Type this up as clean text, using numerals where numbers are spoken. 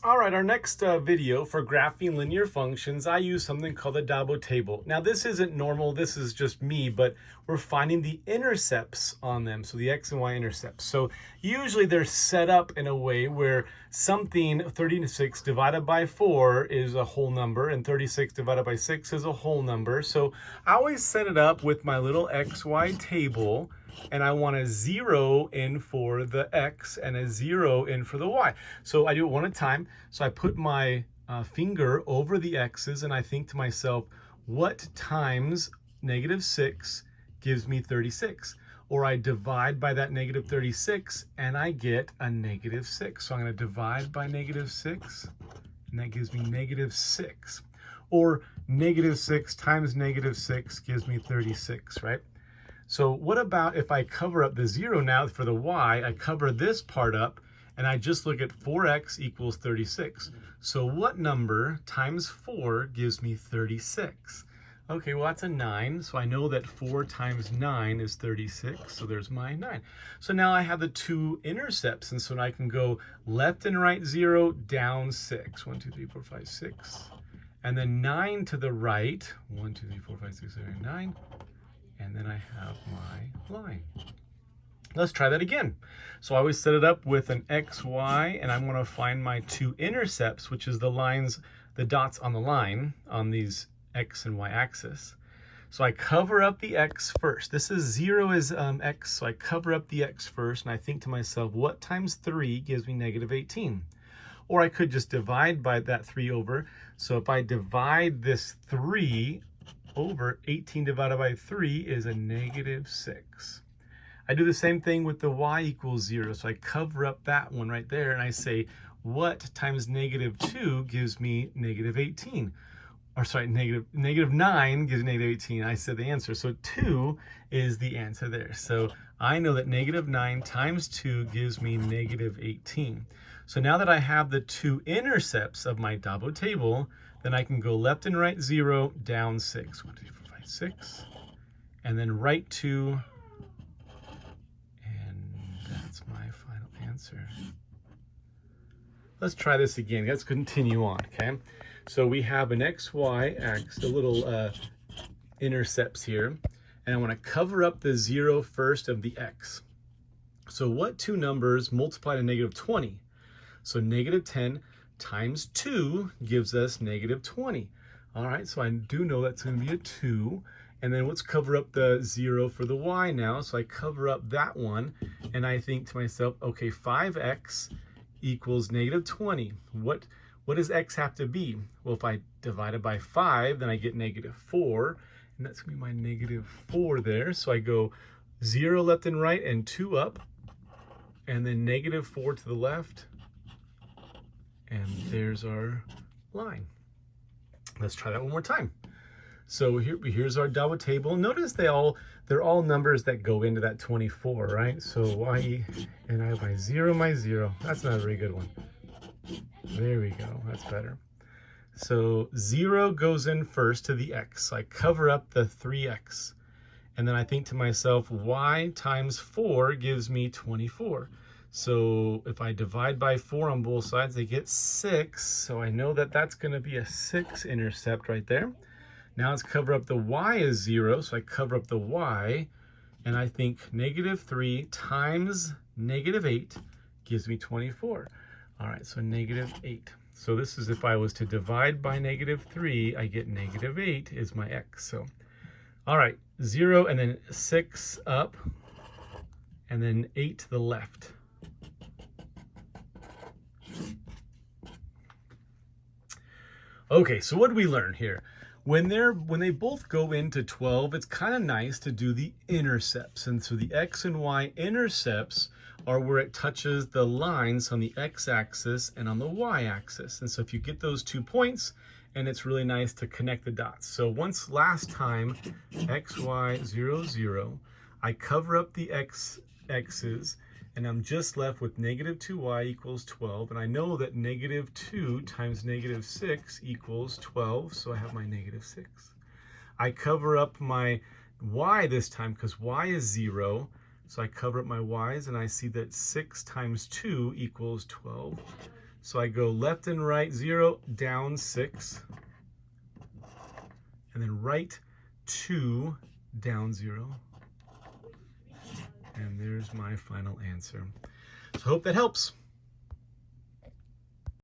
All right, our next video for graphing linear functions, I use something called the Dabo table. Now, this isn't normal, this is just me, but we're finding the intercepts on them, so the x and y intercepts. So usually they're set up in a way where something 36 divided by 4 is a whole number, and 36 divided by 6 is a whole number. So I always set it up with my little xy table, and I want a 0 in for the x and a 0 in for the y. So I do it one at a time. So I put my finger over the x's and I think to myself, what times -6 gives me 36? Or I divide by that -36 and I get a -6. So I'm going to divide by -6 and that gives me -6. Or -6 times -6 gives me 36, right? So what about if I cover up the 0 now for the y, I cover this part up and I just look at 4x equals 36. So what number times 4 gives me 36? Okay, well that's a 9, so I know that 4 times 9 is 36, so there's my 9. So now I have the two intercepts, and so I can go left and right 0, down 6. 1, 2, 3, 4, 5, 6. And then 9 to the right, 1, 2, 3, 4, 5, 6, 7, 8, 9. And then I have my line. Let's try that again. So I always set it up with an x, y, and I'm going to find my two intercepts, which is the lines, the dots on the line on these x and y axis. So I cover up the x first. This is 0 is x, so I cover up the x first, and I think to myself, what times 3 gives me -18? Or I could just divide by that 3 over. So if I divide this 3 over 18 divided by 3 is a -6. I do the same thing with the y equals 0. So I cover up that one right there and I say, what times -2 gives me -18? Or sorry, negative 9 gives -18. I said the answer. So 2 is the answer there. So I know that -9 times 2 gives me -18. So now that I have the two intercepts of my Dabo table, then I can go left and right 0, down 6. 1, 2, 3, 4, 5, 6. And then right 2. And that's my final answer. Let's try this again. Let's continue on, okay? So we have an x, y axis, the little intercepts here. And I want to cover up the 0 first of the x. So what two numbers multiply to -20? So -10 times 2 gives us -20. All right, so I do know that's going to be a 2. And then let's cover up the 0 for the y now. So I cover up that one, and I think to myself, okay, 5x equals -20. What does x have to be? Well, if I divide it by 5, then I get -4, and that's going to be my -4 there. So I go 0 left and right and 2 up, and then -4 to the left. And there's our line. Let's try that one more time. So here's our Dabo table. Notice they're all numbers that go into that 24, right? So y, and I have my 0. That's not a very good one. There we go. That's better. So 0 goes in first to the x. So I cover up the 3x. And then I think to myself, y times 4 gives me 24. So if I divide by 4 on both sides, I get 6. So I know that that's going to be a 6 intercept right there. Now let's cover up the y is 0. So I cover up the y, and I think -3 times -8 gives me 24. All right, so -8. So this is if I was to divide by -3, I get -8 is my x. So, all right, 0 and then 6 up, and then 8 to the left. Okay, so what did we learn here? When they both go into 12, it's kind of nice to do the intercepts. And so the x and y intercepts are where it touches the lines on the x-axis and on the y-axis. And so if you get those 2 points, and it's really nice to connect the dots. So once last time, x, y, 0, 0, I cover up the x's, and I'm just left with -2y equals 12. And I know that -2 times -6 equals 12, so I have my -6. I cover up my y this time because y is 0. So I cover up my y's, and I see that 6 times 2 equals 12. So I go left and right 0, down 6, and then right 2, down 0. And there's my final answer. So I hope that helps.